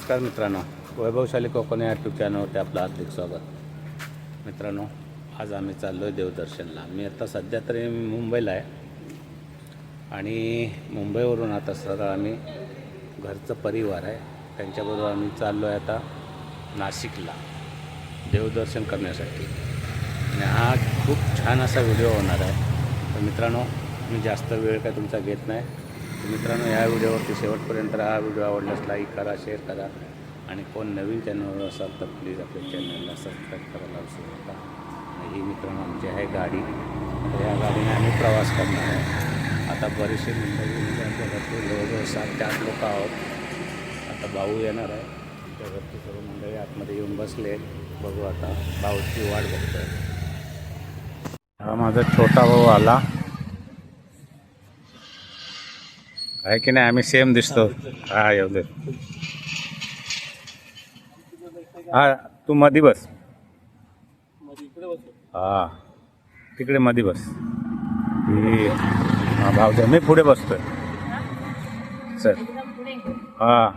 नमस्कार मित्रांनो, वैभवशाली कोकण या यूट्यूब चॅनलवरती आपलं हार्दिक स्वागत. मित्रांनो, आज आम्ही चाललो आहे देवदर्शनला. मी आता सध्या तरी मुंबईला आहे आणि मुंबईवरून आता सरळ आम्ही घरचं परिवार आहे त्यांच्याबरोबर आम्ही चाललो आहे आता नाशिकला देवदर्शन करण्यासाठी. आणि हा खूप छान असा व्हिडिओ होणार आहे. तर मित्रांनो, मी जास्त वेळ काय तुमचा घेत नाही. मित्रांनो, या व्हिडिओवरती शेवटपर्यंत हा व्हिडिओ आवडल्यास लाईक करा, शेअर करा आणि कोण नवीन चॅनलवर असाल तर प्लीज आपल्या चॅनलला सबस्क्राईब करायला विसरू नका. ही मित्रांनो आमची आहे गाडी. या गाडीने आम्ही प्रवास करणार आहे. आता बरेचसे मुंबईमध्ये आमच्या घरचे जवळजवळ 7 ते 8 लोक आहोत. आता भाऊ येणार आहे. आमच्या घरचे सर्व मंडळी आतमध्ये येऊन बसले. बघू आता भाऊची वाट बघतोय. हा माझा छोटा भाऊ आला आहे की नाही. आम्ही सेम दिसतो. हा येऊ दे. हा तू मधी बस. हा तिकडे मधी बस. हा भाऊ मी पुढे बसतोय सर. हा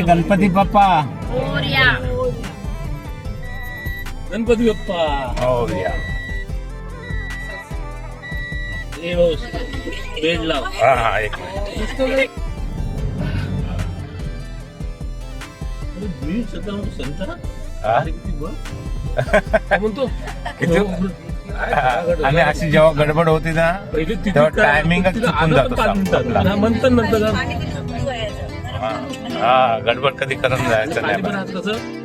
गणपती बाप्पा गणपती बाप्पा मोरया. बेड लाव. हा एक मिनिट. मी सध्या संत हा? म्हणतो आणि अशी जेव्हा गडबड होती ना पहिले तेव्हा टायमिंगच चुकून जातो आपला. म्हणतात हा गडबड कधी करून जायचं नाही. कसं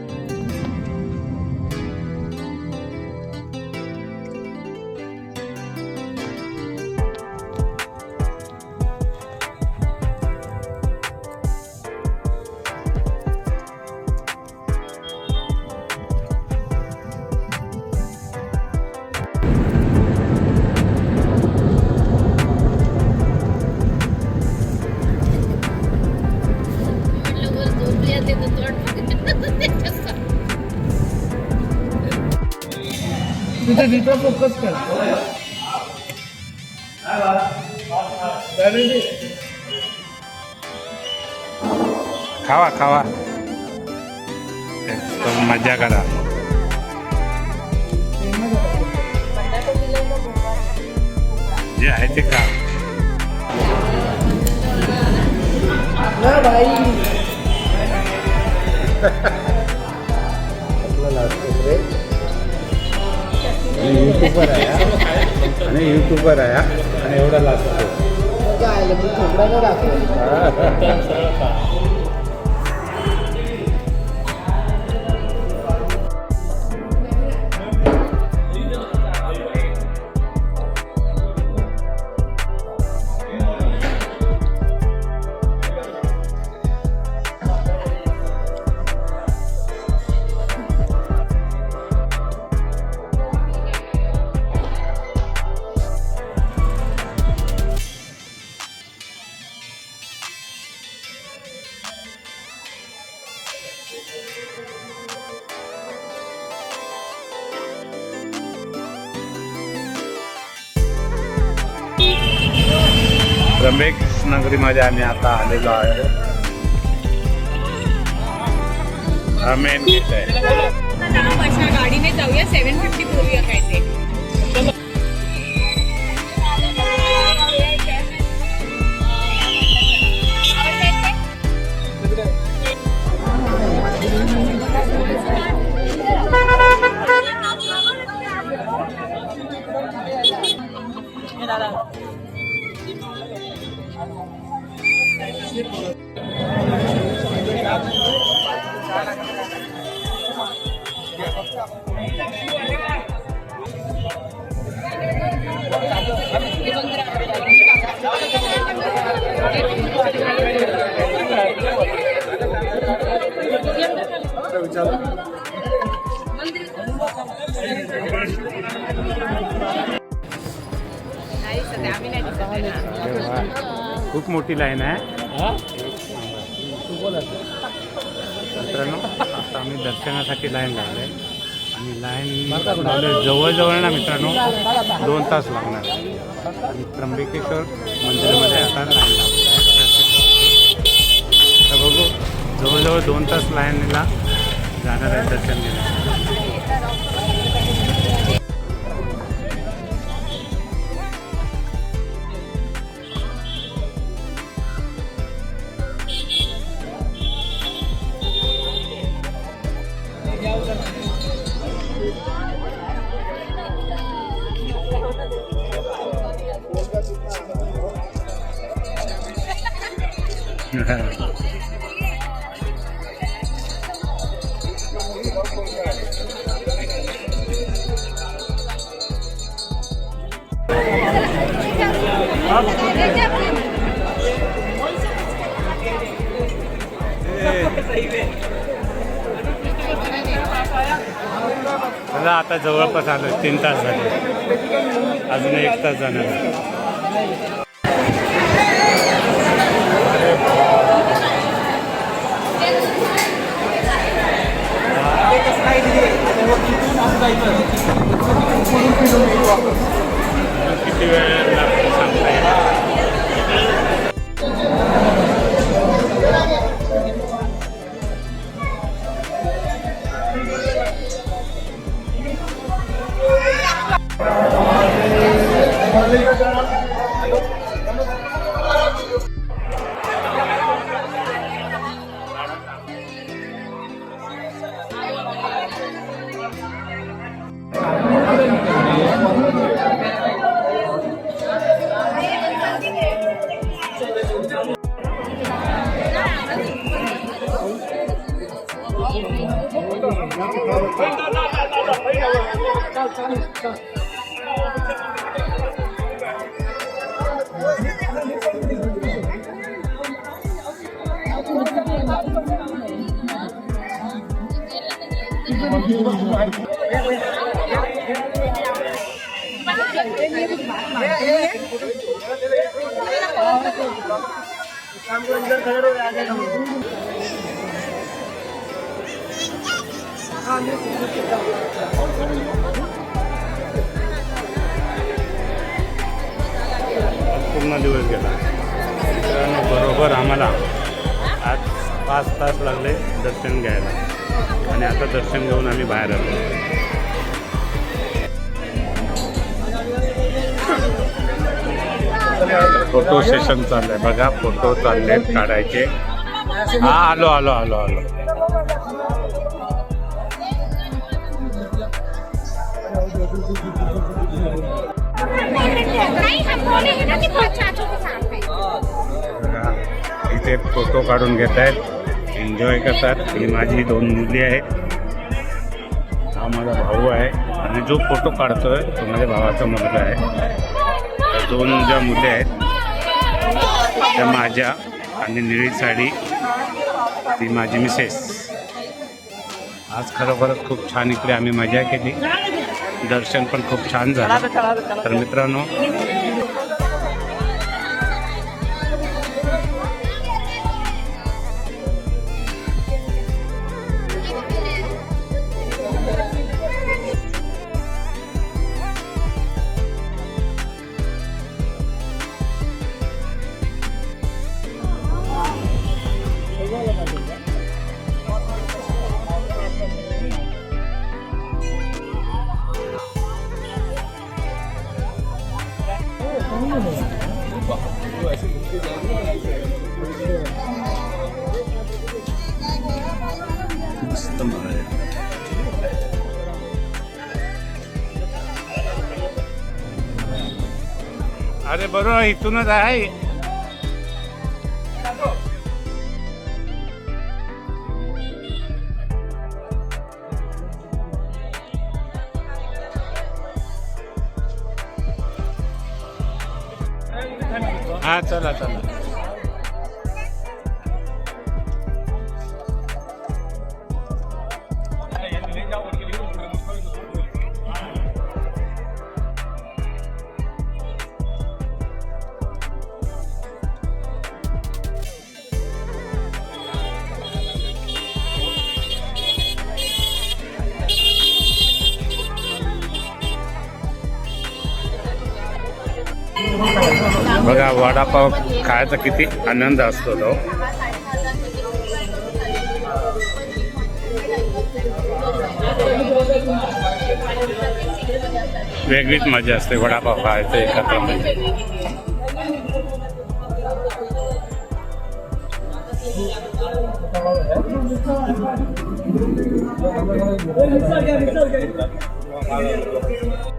तुझा फोकस कर. खावा खावा मजा करा. जे आहे ते खा. यूट्यूबर आहे आणि यूट्यूबर आहे आणि एवढा लागतो. नगरीमध्ये आम्ही आता आलेलो आहे. हा मेन गेट आहे. गाडीने जाऊया. 750 बोलूया काय ते. खूप मोठी लाईन आहे. मित्रांनो, आता आम्ही दर्शनासाठी लाईन लावले आणि लाईन जवळजवळ ना मित्रांनो 2 तास लागणार. आणि त्र्यंबकेश्वर मंदिरामध्ये आता लाईन लागत आहे. तर बघू, जवळजवळ 2 तास लाईनला जाणार आहे दर्शन घेण्यासाठी. आता जवळपास आलो, 3 तास झाले, अजून 1 तास जाणार आहे. किती वेळ लागतो सांगता येईल. पूर्ण दिवस गेला. बरोबर आम्हाला आज 5 तास लागले दर्शन घ्यायला आणि आता दर्शन घेऊन आम्ही बाहेर आलो. फोटो सेशन चाललंय बघा, फोटो चाललेत काढायचे. हा आलो आलो आलो आलो. इथे फोटो काढून घेत आहेत, एन्जॉय करतात. ही माझी 2 मुली आहेत, हा माझा भाऊ आहे आणि जो फोटो काढतोय तो माझ्या भावाचा मुलगा आहे. त्या 2 ज्या मुली आहेत त्या माझ्या, आणि निळी साडी ती माझी मिसेस. आज खरोखरच खूप छान इकडे आम्ही मजा केली, दर्शन पण खूप छान झालं. तर मित्रांनो, मस्त मला अरे बरोबर इथूनच आहे. हा चला चला. बघा वडापाव खायचा किती आनंद असतो तो. वेगळीच मजा असते वडापाव खायचं एकत्र म्हणजे.